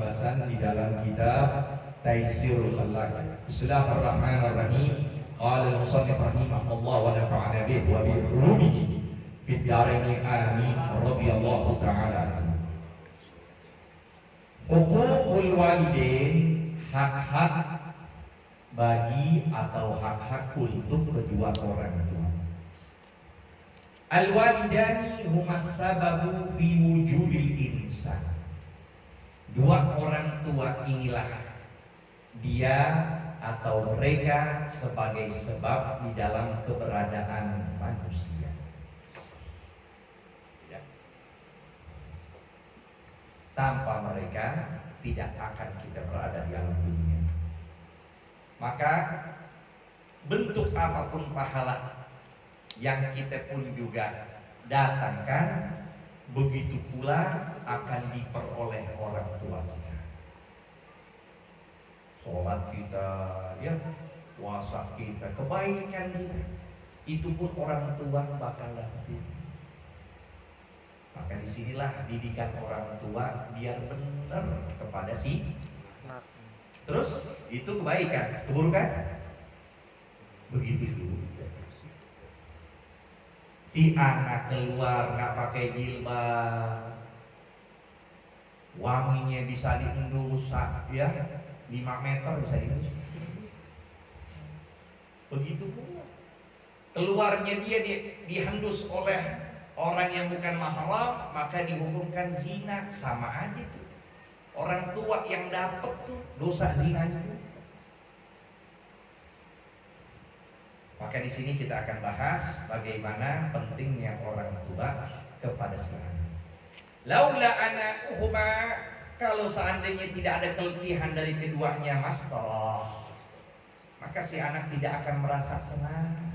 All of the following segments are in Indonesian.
pembahasan di dalam kitab Taisirul Khalaq. Bismillahirrahmanirrahim. Qala al-musannif rahimahullah wa nafa'ana bihi wa bi ulumihi fid dharain amin radhiyallahu ta'ala. Huququl walidain, hak-hak bagi atau hak-hak untuk kedua orang tua. Al-walidani humas sababu fi wujubil insan. Dua orang tua inilah dia atau mereka sebagai sebab di dalam keberadaan manusia. Ya. Tanpa mereka tidak akan kita berada di alam dunia. Maka bentuk apapun pahala yang kita pun juga datangkan, begitu pula akan diperoleh orang tua kita. Sholat kita, ya, puasa kita, kebaikan kita, itu pun orang tua bakal dapat. Maka disinilah didikan orang tua biar benar kepada si anak. Terus itu kebaikan, keburukan begitu dulu. Si anak keluar nggak pakai jilbab, wanginya bisa diendus, ya 5 meter bisa diendus. Begitu pula keluarnya dia dihendus oleh orang yang bukan mahram, maka dihukumkan zina. Sama aja tuh. Orang tua yang dapat tuh dosa zinanya. Maka di sini kita akan bahas bagaimana pentingnya orang tua kepada si anak. Laula ana'uhuma, kalau seandainya tidak ada kelebihan dari keduanya, mastarah, maka si anak tidak akan merasa senang.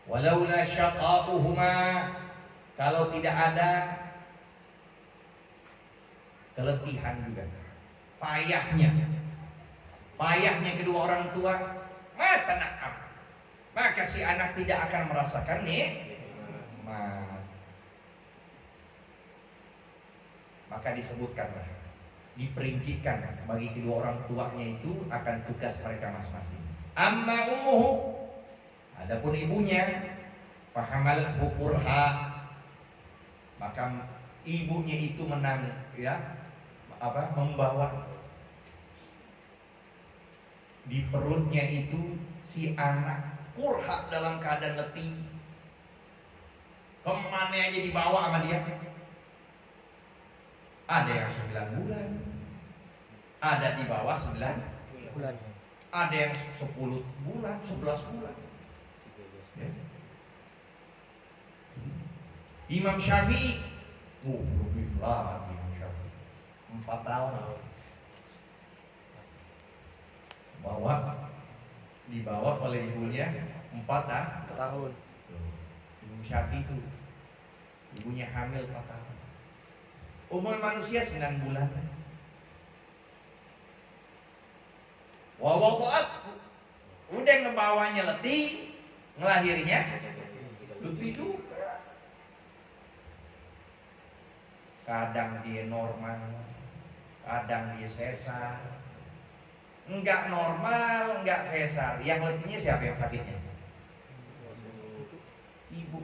Walaula syaqa'uhuma, kalau tidak ada keletihan juga, payahnya kedua orang tua, mata nakam, maka si anak tidak akan merasakan nikmat. Maka disebutkanlah, diperincikan bagi kedua orang tuanya itu akan tugas mereka masing-masing. Amma ummuhu, adapun ibunya, fahamal hukurha, maka ibunya itu membawa di perutnya itu si anak kurha dalam keadaan letih. Kemana aja dibawa sama dia. Ada yang 9 bulan, ada di bawah 9 bulan, ada yang 10 bulan, 11 bulan. Ya. Imam Syafi'i, lebih lama Imam Syafi'i, 4 tahun. Dibawa oleh ibunya 4 tahun. Imam Syafi'i itu ibunya hamil 4 tahun. Umur manusia 9 bulan. Wawaat, udah ngebawanya letih, ngelahirnya letih juga. Kadang dia normal, kadang dia sesar. Enggak normal, enggak sesar. Yang letihnya siapa yang sakitnya? Ibu.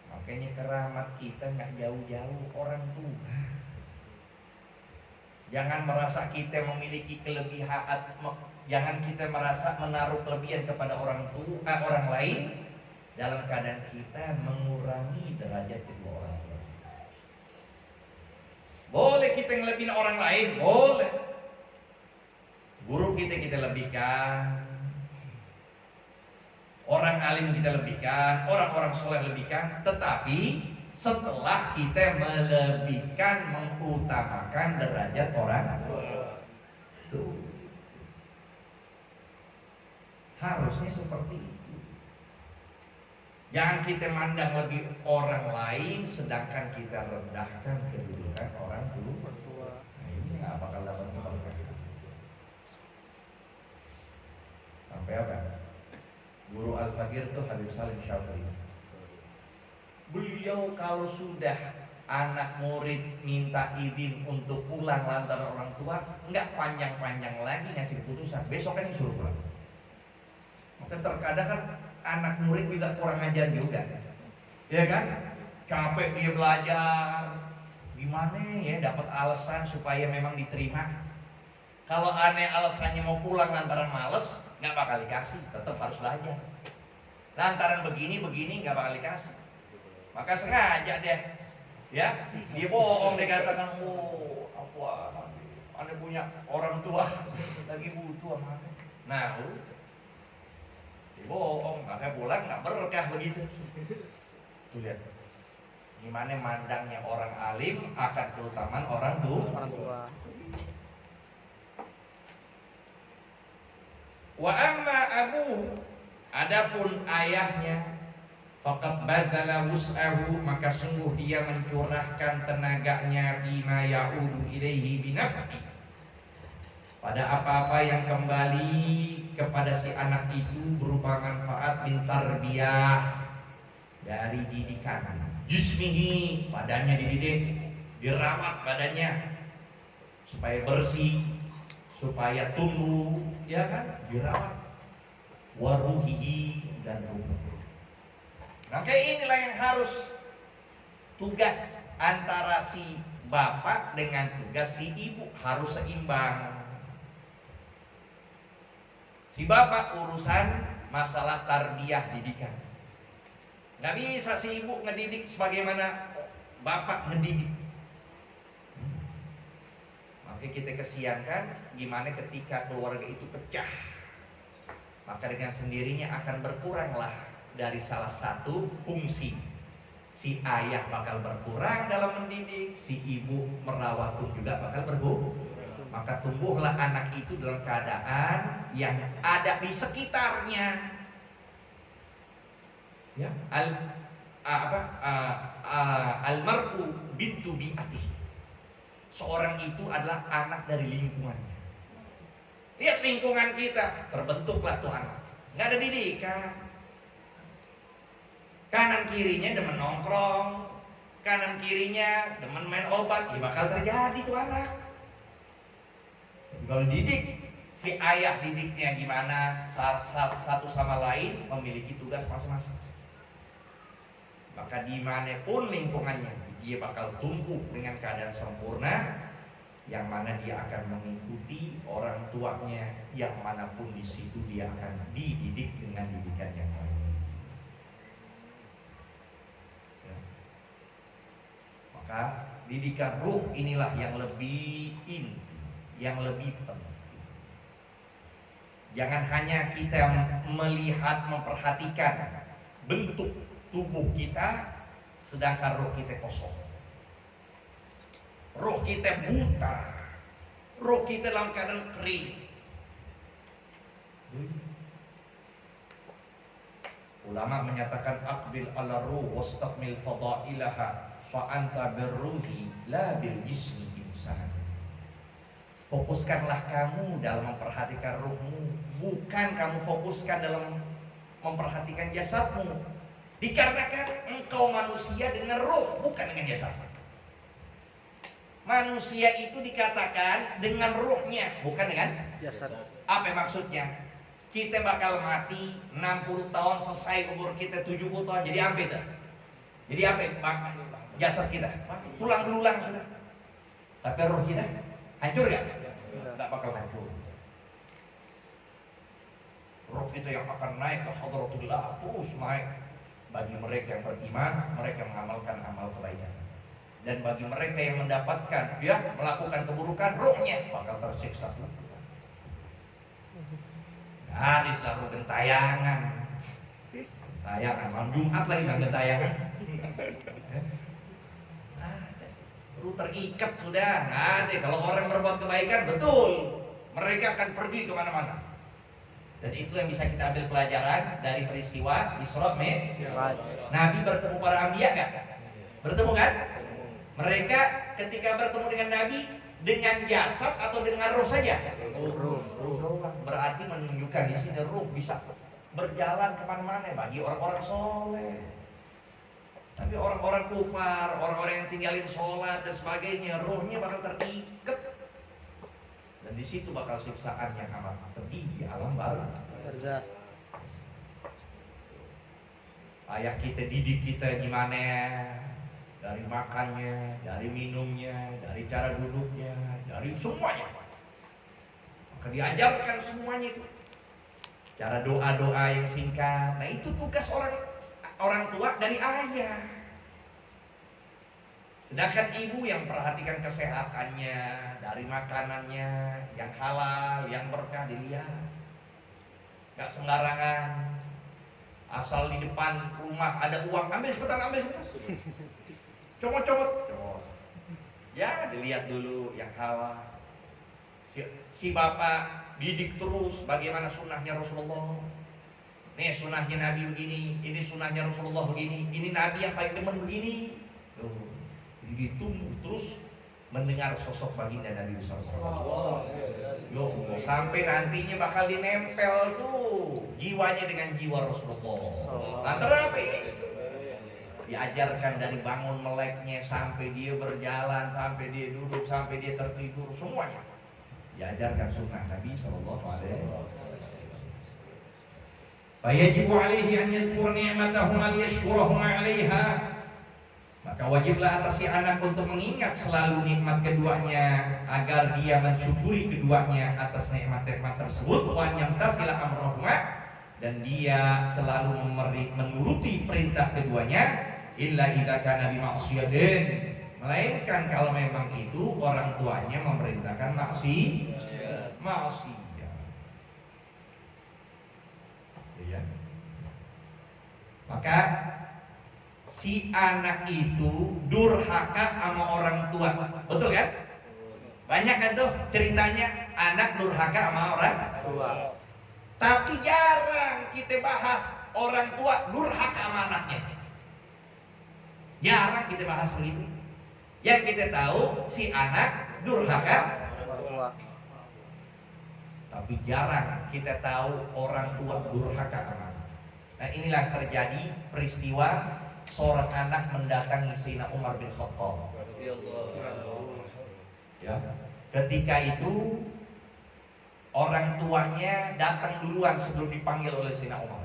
Makanya keramat kita nggak jauh-jauh orang tua. Jangan merasa kita memiliki kelebihan, jangan kita merasa menaruh kelebihan kepada orang lain dalam keadaan kita mengurangi derajat kedua orang tua. Boleh kita ngelebihin orang lain, boleh. Guru kita lebihkan, orang alim kita lebihkan, orang-orang soleh lebihkan, tetapi setelah kita melebihkan, mengutamakan derajat orang itu, harusnya seperti itu. Jangan kita mandang lebih orang lain, sedangkan kita rendahkan kedudukan orang tua. Nah, ini nggak bakal dapat kebaikan. Sampai apa? Guru Al-Faqir itu Habib Salim Syafri. Beliau kalau sudah anak murid minta izin untuk pulang lantaran orang tua, nggak panjang-panjang lagi ngasih keputusan, besok kan suruh pulang. Maka terkadang kan anak murid juga kurang ajar juga, ya kan? Capek dia belajar, gimana ya dapat alasan supaya memang diterima. Kalau aneh alasannya mau pulang lantaran males, nggak bakal dikasih, tetap harus belajar. Lantaran begini nggak bakal dikasih. Maka sengaja deh, ya, dia bohong, dia katakan, oh, apa, anda punya orang tua lagi butuh sama anda. Nah, dia bohong, maka pulang nggak berkah begitu. Tuh lihat, gimana mandangnya orang alim akan keutamaan orang tua. Wa amma abuhu, adapun ayahnya, faqad badzala wus'ahu, maka sungguh dia mencurahkan tenaganya fima ya'udu ilaihi binaf'i, pada apa-apa yang kembali kepada si anak itu berupa manfaat min tarbiyah, dari didikan jismihi, badannya dididik, dirawat badannya supaya bersih, supaya tumbuh, ya kan, dirawat, waruhihi, dan ruh. Maka inilah yang harus tugas antara si bapak dengan tugas si ibu, harus seimbang. Si bapak urusan masalah tarbiyah didikan, nggak bisa si ibu ngedidik sebagaimana bapak ngedidik. Maka kita kesiankan gimana ketika keluarga itu pecah, maka dengan sendirinya akan berkuranglah dari salah satu fungsi. Si ayah bakal berkurang dalam mendidik, si ibu merawat pun juga bakal berkurang. Maka tumbuhlah anak itu dalam keadaan yang ada di sekitarnya, ya, almar'u bintu bi'ati. Seorang itu adalah anak dari lingkungannya. Lihat lingkungan kita, terbentuklah tuh anak, nggak ada didikan. Kanan kirinya demen nongkrong, kanan kirinya demen main obat, ya bakal terjadi tuh anak. Kalau didik, si ayah didiknya gimana, satu sama lain memiliki tugas masing-masing. Maka dimanapun lingkungannya, dia bakal tumbuh dengan keadaan sempurna, yang mana dia akan mengikuti orang tuanya, yang manapun di situ dia akan dididik dengan didikan yang baik. Maka didikan ruh inilah yang lebih inti, yang lebih penting. Jangan hanya kita melihat, memperhatikan bentuk tubuh kita, sedangkan roh kita kosong. Roh kita buta, roh kita dalam keadaan kering. Ulama menyatakan aqbil ala ruh wastaqmil fadailaha fa anta birruhi la bil jismi insan. Fokuskanlah kamu dalam memperhatikan ruhmu, bukan kamu fokuskan dalam memperhatikan jasadmu. Dikarenakan engkau manusia dengan roh, bukan dengan jasad. Manusia itu dikatakan dengan ruhnya, bukan dengan jasad. Apa maksudnya? Kita bakal mati 60 tahun, selesai umur kita 70 tahun, jadi apa itu? Jadi apa? Jasad kita tulang belulang sudah. Tapi roh kita hancur gak? Gak bakal hancur. Roh kita yang akan naik ke hadratullah, terus naik. Bagi mereka yang beriman, mereka mengamalkan amal kebaikan. Dan bagi mereka yang mendapatkan, ya, melakukan keburukan, rohnya bakal tersiksa. Nah, selalu gentayangan. Gentayangan, malam Jumat lagi nggak gentayangan. Lu terikat sudah, nggak ada. Kalau orang berbuat kebaikan, betul, mereka akan pergi kemana-mana. Dan itu yang bisa kita ambil pelajaran dari peristiwa Isra Mi'raj. Nabi bertemu para anbiya kan? Bertemu kan? Mereka ketika bertemu dengan Nabi dengan jasad atau dengan roh saja? Ruh. Berarti menunjukkan di sini ruh bisa berjalan kemana-mana bagi orang-orang soleh. Tapi orang-orang kufar, orang-orang yang tinggalin sholat dan sebagainya, rohnya bakal terikat. Dan di situ bakal siksaan yang amat pedih di alam barzakh. Ayah kita didik kita gimana? Dari makannya, dari minumnya, dari cara duduknya, dari semuanya. Maka diajarkan semuanya itu. Cara doa-doa yang singkat. Nah itu tugas orang tua dari ayah. Sedangkan ibu yang perhatikan kesehatannya, dari makanannya, yang halal, yang berkah dilihat. Gak sembarangan. Asal di depan rumah ada uang, ambil cepetan, ambil cepetan. Comot. Ya dilihat dulu yang halal. Si bapak didik terus bagaimana sunnahnya Rasulullah. Nih sunnahnya Nabi begini, ini sunnahnya Rasulullah begini, ini Nabi yang paling demen begini. Ditunggu terus mendengar sosok baginda Nabi sallallahu alaihi wasallam. Sampai nantinya bakal dinempel tuh jiwanya dengan jiwa Rasulullah. Lantaran apa ini? Diajarkan dari bangun meleknya sampai dia berjalan, sampai dia duduk, sampai dia tertidur, semuanya diajarkan sunnah Nabi sallallahu alaihi wasallam. Fayajibu alaihi an yadhkura ni'matahuma liyashkurahuma 'alaiha. Maka wajiblah atas si anak untuk mengingat selalu nikmat keduanya agar dia mensyukuri keduanya atas nikmat-nikmat tersebut, wa yamtathila amrahuma, dan dia selalu menuruti perintah keduanya, illa idza kana bi ma'siyatin, melainkan kalau memang itu orang tuanya memerintahkan maksiat. Ya. Maka si anak itu durhaka sama orang tua, betul kan? Banyak kan tuh ceritanya anak durhaka sama orang tua. Tapi jarang kita bahas orang tua durhaka sama anaknya. Jarang kita bahas begitu. Yang kita tahu si anak durhaka orang tua. Tapi jarang kita tahu orang tua durhaka sama anak. Nah inilah terjadi peristiwa seorang anak mendatangi Sayyidina Umar bin Khattab. Ya, ketika itu orang tuanya datang duluan sebelum dipanggil oleh Sayyidina Umar.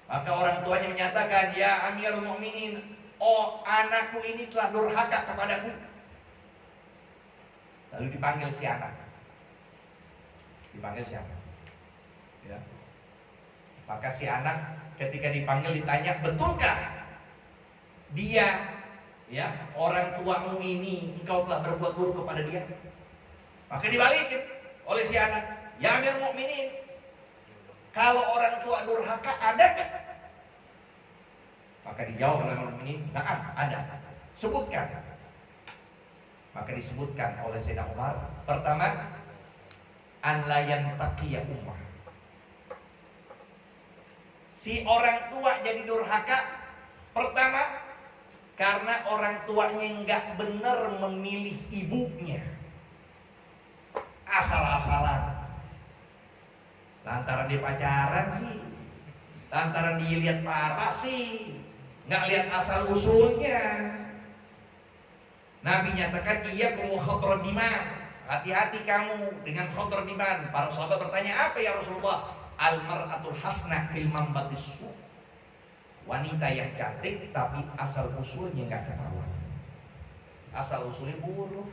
Maka orang tuanya menyatakan, ya Amirul Mukminin, oh anakku ini telah durhaka kepadaku. Lalu dipanggil si anak. Dipanggil siapa? Ya. Maka si anak ketika dipanggil ditanya, betulkah dia, ya, orang tuamu ini engkau telah berbuat buruk kepada dia? Maka dibalikin oleh si anak, ya Amirul Mukminin, kalau orang tua durhaka ada kan? Maka dijawab oleh Amirul Mukminin, na'am, ada. Sebutkan. Maka disebutkan oleh Sayyidina Umar, pertama, an la yantaqiya ummah. Si orang tua jadi durhaka, pertama karena orang tuanya nggak benar memilih ibunya, asal-asalan. Lantaran dia pacaran sih, lantaran dia lihat paras sih, nggak lihat asal usulnya. Nabi nyatakan iya kamu khadra diman, hati-hati kamu dengan khadra diman. Para sahabat bertanya, apa ya Rasulullah? Al-mar'atul hasnah fil mambatis su', wanita yang cantik tapi asal usulnya nggak ketahuan, asal usulnya buruk.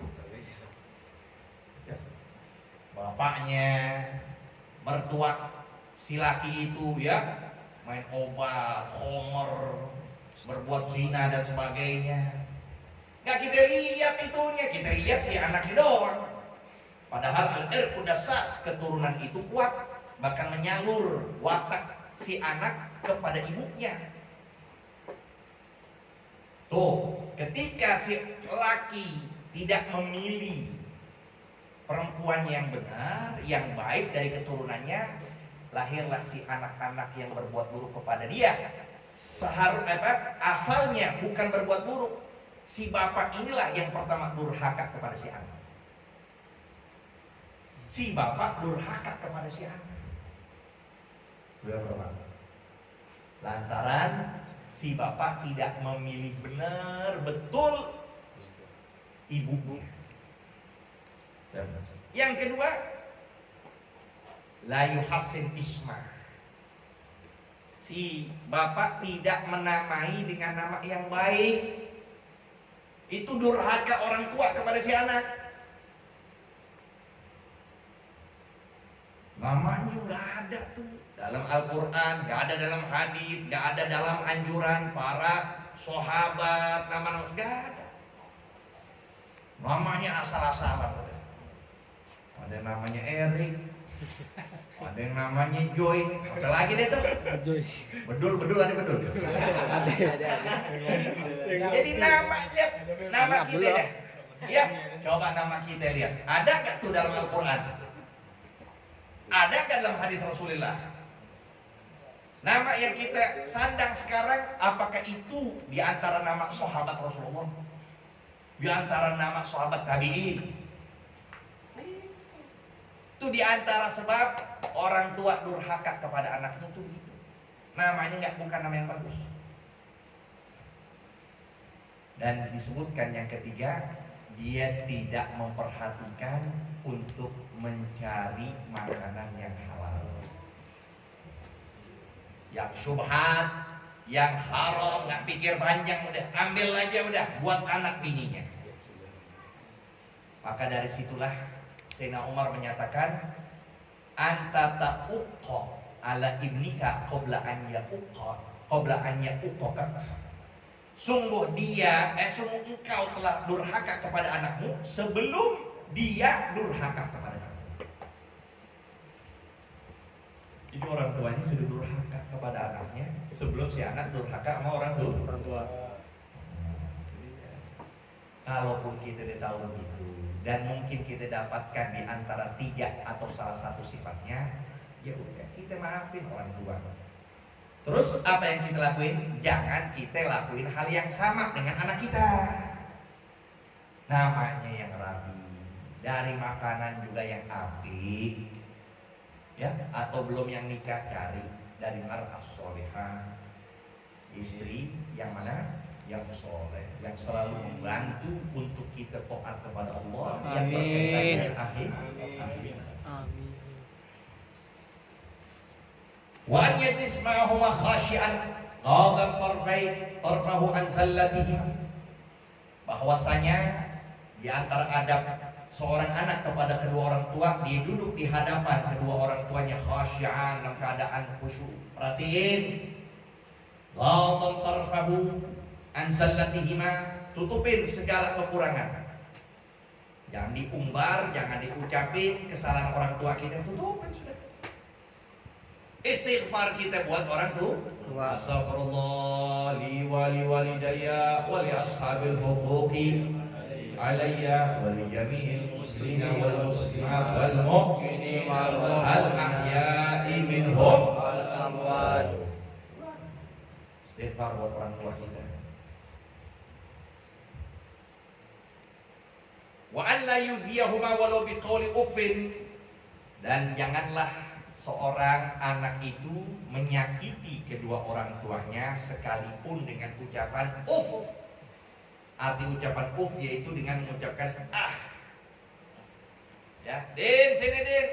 Bapaknya, mertua si laki itu ya main obat, homer, berbuat zina dan sebagainya. Nggak kita lihat itunya, kita lihat si anaknya doang. Padahal al-irqu dassas, keturunan itu kuat, bahkan menyalur watak si anak kepada ibunya. Tuh, ketika si laki tidak memilih perempuan yang benar, yang baik dari keturunannya, lahirlah si anak-anak yang berbuat buruk kepada dia. Asalnya bukan berbuat buruk. Si bapak inilah yang pertama durhaka kepada si anak. Si bapak durhaka kepada si anak. Lantaran si bapak tidak memilih benar betul ibunya. Yang kedua, la yuhassin isma. Si bapak tidak menamai dengan nama yang baik. Itu durhaka orang tua kepada si anak. Namanya nggak ada tuh dalam Al-Quran, nggak ada dalam hadis, nggak ada dalam anjuran para sahabat, nama-nama nggak ada. Namanya asal-asalan. Ada namanya Erik, ada yang namanya Joy, apa lagi deh tuh? Joy. Bedul ada bedul. Jadi nama kita ya. Ya, coba nama kita lihat. Ada nggak tuh dalam Al-Quran? Ada nggak dalam hadis Rasulullah? Nama yang kita sandang sekarang, apakah itu di antara nama sahabat Rasulullah? Di antara nama sahabat tabi'in? Itu di antara sebab orang tua durhaka kepada anaknya tuh gitu. Namanya bukan nama yang bagus. Dan disebutkan yang ketiga, dia tidak memperhatikan untuk mencari makanan yang halal. Yang syubhat, yang haram, nggak pikir panjang, udah ambil aja udah buat anak bininya. Maka dari situlah Sayyidina Umar menyatakan, anta ta'uqqa ala ibnika qabla an ya'uqqa. Sungguh engkau telah durhaka kepada anakmu sebelum dia durhaka kepada kamu. Jadi orang tuanya sudah durhaka kepada anaknya sebelum si anak durhaka sama orang tua. Kalaupun kita udah tahu begitu dan mungkin kita dapatkan di antara 3 atau salah satu sifatnya, ya udah kita maafin orang tua. Terus apa yang kita lakuin? Jangan kita lakuin hal yang sama dengan anak kita. Namanya yang rapi, dari makanan juga yang apik, ya, atau belum yang nikah cari dari mar'as solehah, istri yang mana? Yang soleh, yang selalu membantu untuk kita taat kepada Allah, yang berkaitan dengan akhir. Amin. Wa an yajlisma'ahuma khashi'an ghadab tarfahu an sallatihi. Bahwasanya di antara adab seorang anak kepada kedua orang tua, dia duduk di hadapan kedua orang tuanya khashi'an, dalam keadaan khusyuk. Perhatiin, ghadab tarfahu an sallatihima, tutupin segala kekurangan. Jangan diumbar, jangan diucapin kesalahan orang tua kita, tutupin sudah. Istighfar kita buat orang tua. Astaghfirullah li wa li walidayya wa li ashabil huquqi alayya wa li jami'il muslimina wal muslimat wal mu'minin al ahya'i minhum al amwat. Istighfar buat orang tua kita. Wa an la yudhiyahuma walau biqauli uffin, dan janganlah seorang anak itu menyakiti kedua orang tuanya sekalipun dengan ucapan uff. Arti ucapan uff yaitu dengan mengucapkan ah. Ya, Din, sini Din.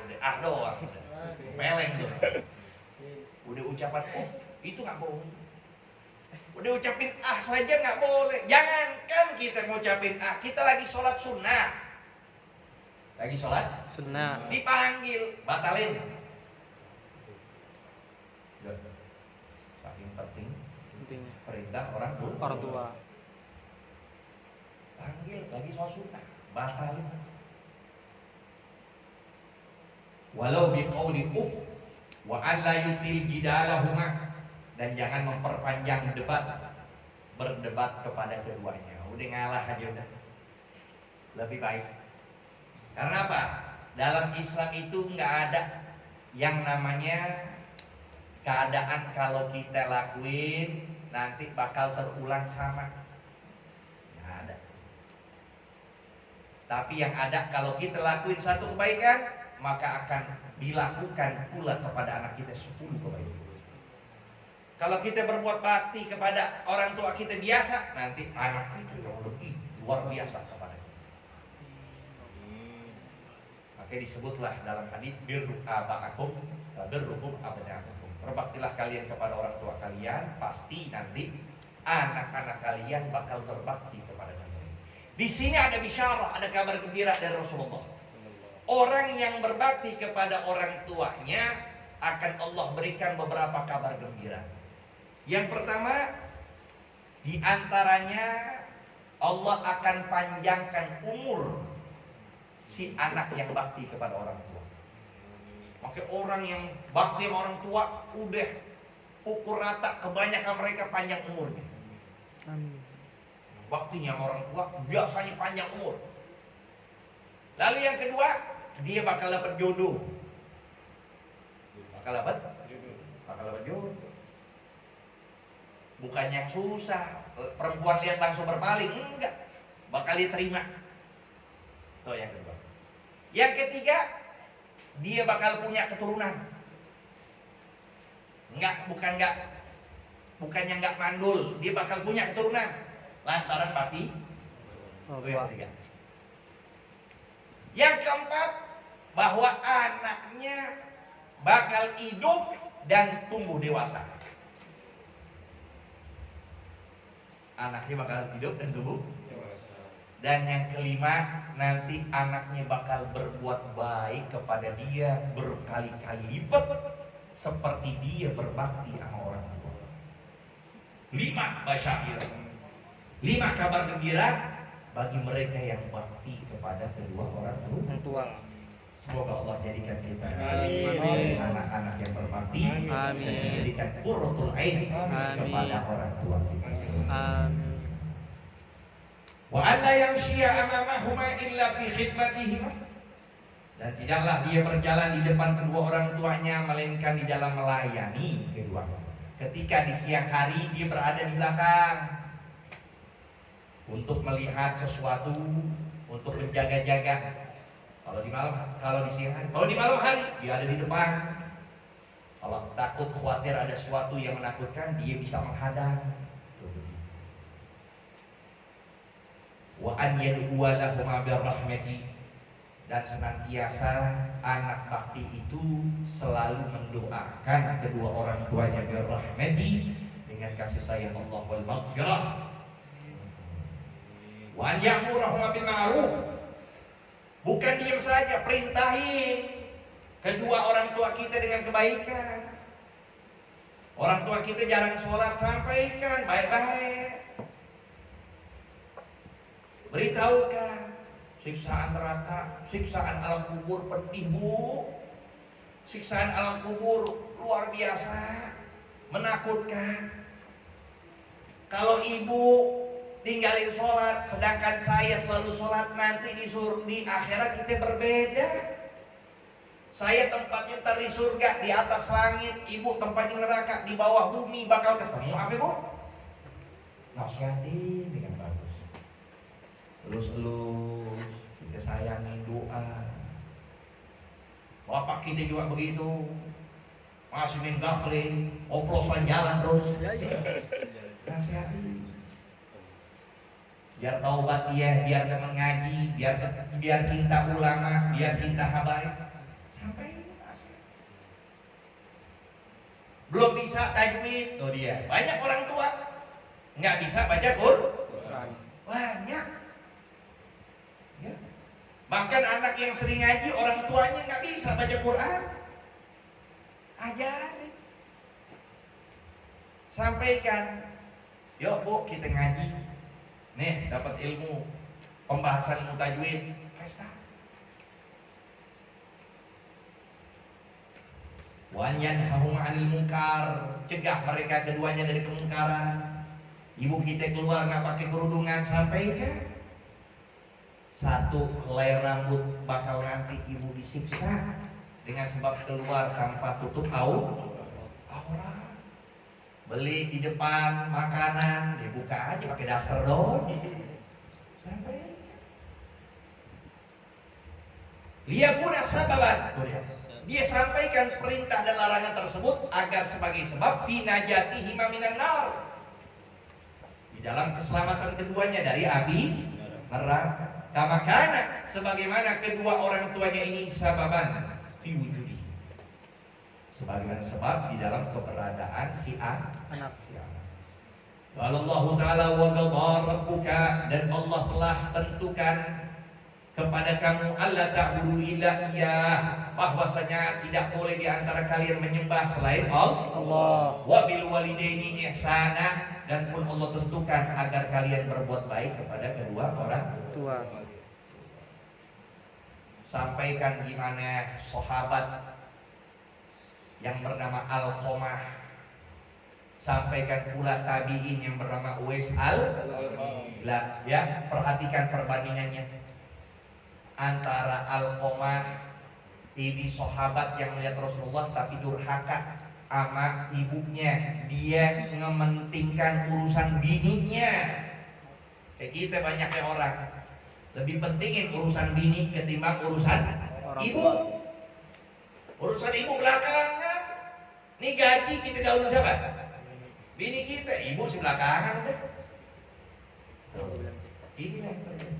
Udah doang. Peleng tuh. Udah ucapan uff itu nggak boleh. Udah ucapin saja nggak boleh. Jangankan kita ngucapin kita lagi sholat sunnah. Lagi sholat sunnah, dipanggil, batalin. Saking penting perintah orang tua. Panggil, lagi sholat sunnah, batalin. Walau biqauli uff wa alla yutil jidalahuma, dan jangan memperpanjang berdebat kepada keduanya. Udah ngalah aja udah. Lebih baik. Karena apa? Dalam Islam itu nggak ada yang namanya keadaan kalau kita lakuin nanti bakal terulang sama. Nggak ada. Tapi yang ada kalau kita lakuin satu kebaikan, maka akan dilakukan pula kepada anak kita 10 kebaikan. Kalau kita berbuat bakti kepada orang tua kita biasa, nanti anak itu yang lebih luar biasa kepada kita. Maka disebutlah dalam hadis birru aba'akum birrukum abna'akum. Berbaktilah kalian kepada orang tua kalian, pasti nanti anak-anak kalian bakal berbakti kepada kalian. Di sini ada bisyarah, ada kabar gembira dari Rasulullah. Orang yang berbakti kepada orang tuanya akan Allah berikan beberapa kabar gembira. Yang pertama, di antaranya Allah akan panjangkan umur si anak yang bakti kepada orang tua. Maka orang yang bakti sama orang tua udah pukul rata, kebanyakan mereka panjang umurnya. Amin. Baktinya sama orang tua biasanya panjang umur. Lalu yang kedua, dia bakal dapat jodoh. Bakal dapat jodoh. Bukan yang susah, perempuan lihat langsung berpaling, enggak, bakal diterima. Itu yang kedua. Yang ketiga, dia bakal punya keturunan. Bukannya enggak mandul, dia bakal punya keturunan lantaran bakti. Itu yang ketiga. Yang keempat, bahwa anaknya bakal hidup dan tumbuh dewasa. Anaknya bakal hidup dan tumbuh dewasa. Dan yang kelima, nanti anaknya bakal berbuat baik kepada dia berkali-kali lipat seperti dia berbakti sama orang tua. 5 basyair, 5 kabar gembira bagi mereka yang bakti kepada kedua orang tua. Semoga Allah jadikan kita anak-anak yang berbakti, dan menjadikan qurratul ain kepada orang tua kita. Amin. Wa alla yamshiya amamahuma illa fi khidmatihima. Dan tidaklah dia berjalan di depan kedua orang tuanya melainkan di dalam melayani keduanya. Ketika di siang hari dia berada di belakang untuk melihat sesuatu, untuk menjaga-jaga. Kalau di siang hari, kalau di malam hari dia ada di depan. Kalau takut khawatir ada sesuatu yang menakutkan, dia bisa menghadang. Wa an yad'uwa lahum birrahmati, dan senantiasa anak bakti itu selalu mendoakan kedua orang tuanya birrahmati, dengan kasih sayang Allah wal maghfirah. Wa an ya'murahum bil ma'ruf, bukan diam saja, perintahin kedua orang tua kita dengan kebaikan. Orang tua kita jarang sholat, sampaikan baik-baik. Beritahukan siksaan neraka, siksaan alam kubur pedih, Bu. Siksaan alam kubur luar biasa, menakutkan. Kalau ibu tinggalin sholat, sedangkan saya selalu sholat, nanti di akhirat kita berbeda. Saya tempatnya ntar di surga, di atas langit, ibu tempatnya neraka, di bawah bumi, bakal ketemu apa, Bu? Nasihatin dengan bagus. Elus-elus, kita sayangin, doa. Bapak kita juga begitu, masih main gaple, oplosan jalan terus. Nasihatin. Biar taubat dia, biar teman ngaji, biar cinta ulama, biar cinta habaib. Sampai nasihat. Belum bisa tajwid, tuh dia. Banyak orang tua nggak bisa baca Quran. Banyak. Ya. Bahkan anak yang sering ngaji, orang tuanya nggak bisa baca Quran. Ajarin. Sampaikan. Yuk Bu, kita ngaji. Nih, dapat ilmu pembahasan ilmu tajwid. Kasih tahu. Wa yanhahum 'anil munkar, cegah mereka keduanya dari kemungkaran. Ibu kita keluar nggak pakai kerudungan, sampaikan. Satu, helai rambut bakal nanti ibu disiksa dengan sebab keluar tanpa tutup aurat. Beli di depan makanan, dibuka aja pakai dasar dong. Sampai. Liyakuna sababan. Dia sampaikan perintah dan larangan tersebut agar sebagai sebab fi najatihima minan nar, di dalam keselamatan keduanya dari api neraka. Kama kana, sebagaimana kedua orang tuanya ini sababan fi wujudi, sebagaimana sebab di dalam keberadaan si anak. Allah Ta'ala wa qadha rabbuka, dan Allah telah tentukan kepada kamu Allah ta'budu illa iyyah, bahwasanya tidak boleh di antara kalian menyembah selain Allah. Wa bil walidaini ihsana, dan pun Allah tentukan agar kalian berbuat baik kepada kedua orang tua. Sampaikan gimana sahabat yang bernama Alqamah, sampaikan pula tabi'in yang bernama Uwais al-Qarni. Ya, perhatikan perbandingannya antara Alqamah ini sahabat yang melihat Rasulullah tapi durhaka sama ibunya, dia ngementingkan urusan bininya. Kayak kita banyaknya orang lebih pentingin urusan bini ketimbang urusan ibu. Urusan ibu belakangan. Nih gaji kita dahulu siapa? Bini kita, ibu si belakangan udah. Ini yang terjadi.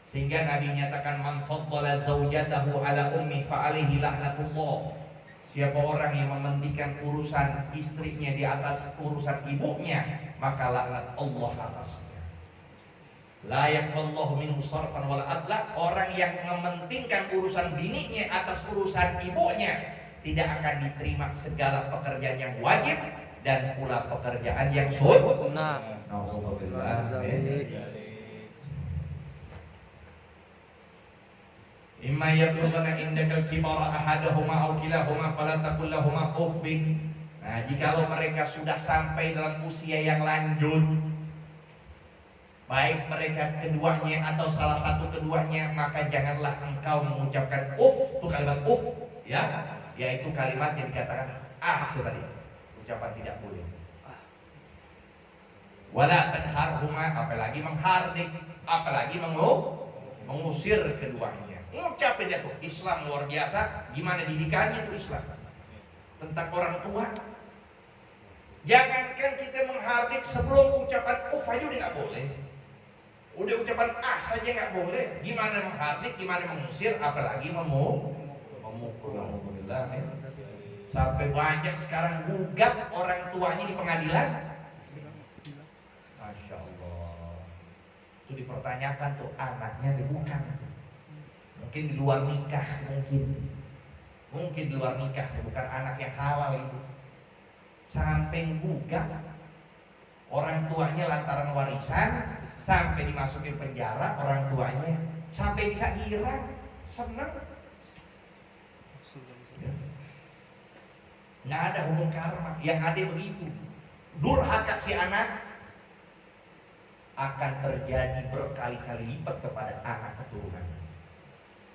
Sehingga Nabi nyatakan man faddala zaujatahu ala ummi fa alaihi laknatullah. Siapa orang yang mementingkan urusan istrinya di atas urusan ibunya, maka laknat Allah atasnya. La yaqballahu minhu sarfan wala adla. Orang yang mementingkan urusan bininya atas urusan ibunya tidak akan diterima segala pekerjaan yang wajib dan pula pekerjaan yang sunnah. Nauzubillah. Imma yablughanna indakal kibara ahaduhuma aw kilahuma fala taqul lahumā uffin. Nah, jikalau mereka sudah sampai dalam usia yang lanjut, baik mereka keduanya atau salah satu keduanya, maka janganlah engkau mengucapkan itu kalimat ya, yaitu kalimat yang dikatakan itu tadi, ucapan tidak boleh. Wala tanharhuma, apalagi menghardik, apalagi mengusir keduanya. Ngucapin dia tuh, Islam luar biasa, gimana didikannya tuh Islam tentang orang tua. Jangankan kita menghardik, sebelum ucapan aja udah nggak boleh. Udah ucapan saja nggak boleh. Gimana menghardik, gimana mengusir, apalagi memukul. Alhamdulillah. Sampai banyak sekarang gugat orang tuanya di pengadilan. Masya Allah. Itu dipertanyakan tuh anaknya bukan. Mungkin di luar nikah, mungkin di luar nikah, bukan anak yang halal itu. Sampai gugat orang tuanya lantaran warisan, sampai dimasukin penjara orang tuanya, sampai bisa girang, senang. Nggak ada hukum karma, yang ada begitu. Durhaka si anak akan terjadi berkali-kali lipat kepada anak keturunan.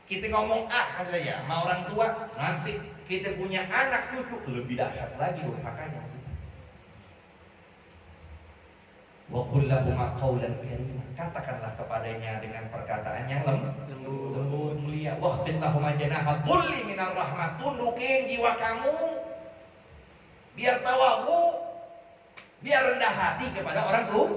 Kita ngomong saja sama orang tua, nanti kita punya anak cucu lebih dahsyat lagi durhakanya. Wa qul lahumā qawlan karīmā, katakanlah kepadanya dengan perkataan yang lembut mulia. Wakhfid lahumā janāha dhulli minar rahmah, tundukin jiwa kamu biar tawadhu, biar rendah hati kepada orang tua.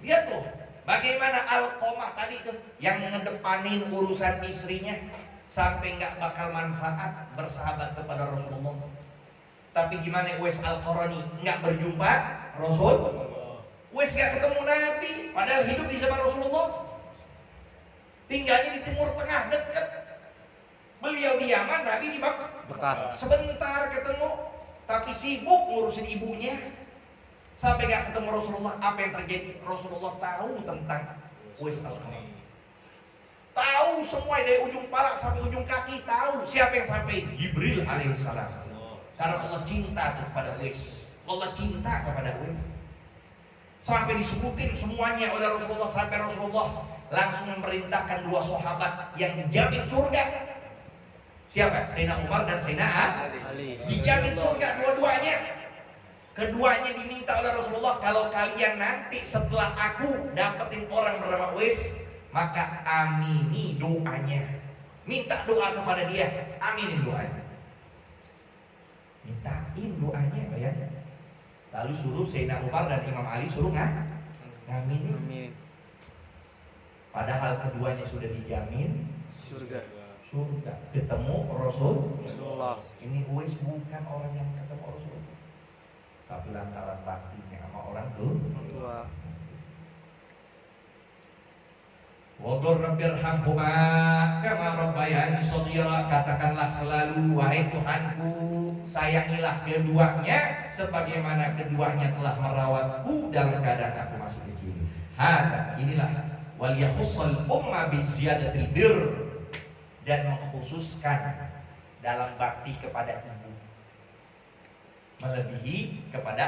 Lihat tuh bagaimana Alqamah tadi tuh yang ngedepanin urusan istrinya sampai nggak bakal manfaat bersahabat kepada Rasulullah. Tapi gimana Uwais al-Qarni nggak berjumpa Rasul? Uwais nggak ketemu Nabi, padahal hidup di zaman Rasulullah. Tinggalnya di Timur Tengah dekat. Beliau di Yaman, Nabi di Mekah. Sebentar ketemu, tapi sibuk ngurusin ibunya. Sampai nggak ketemu Rasulullah. Apa yang terjadi? Rasulullah tahu tentang Uwais al-Qarni. Tahu semua dari ujung pala sampai ujung kaki, tahu siapa yang sampai Jibril alaihissalam. Karena Allah cinta kepada Uwais. Allah cinta kepada Uwais. Sampai disebutin semuanya oleh Rasulullah. Sampai Rasulullah langsung memerintahkan dua sahabat yang dijamin surga. Siapa? Sayyidina Umar dan Sayyidina Ali. Dijamin surga dua-duanya. Keduanya diminta oleh Rasulullah, kalau kalian nanti setelah aku dapetin orang bernama Uwais, maka amini doanya. minta doa kepada dia, aminin doanya. Mintain doanya ya. Lalu suruh Sayyidina Umar dan Imam Ali suruh ngaminin. Amin. Padahal keduanya sudah dijamin Surga. surga, ketemu Rasulullah. Ini Uwais bukan orang yang ketemu Rasul, tapi lantaran baktinya sama orang tuh. Wadur rabbirhamhuma kama rabbayani shaghira. Katakanlah selalu, wahai Tuhanku, sayangilah keduanya sebagaimana keduanya telah merawatku dalam keadaan aku masih kecil. Hada, inilah wal yakhussal umma bi ziyadatil bir, dan mengkhususkan dalam bakti kepada ibu melebihi kepada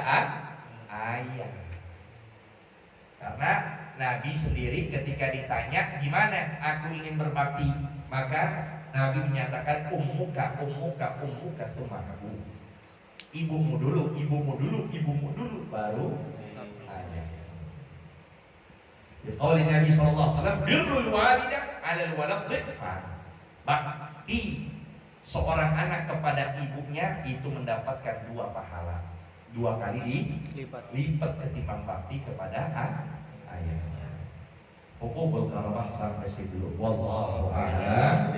ayah. Karena Nabi sendiri ketika ditanya gimana aku ingin berbakti, maka Nabi menyatakan ummuka tsumma aku. Ibumu dulu, baru ayah. Qauli Nabi sallallahu alaihi wasallam, birrul walidah 'alal walad dhifan. Bakti seorang anak kepada ibunya itu mendapatkan 2 pahala, 2 kali lipat ketimbang bakti kepada ayah. Hukukul karamah sampai situ. Wallahu a'lam.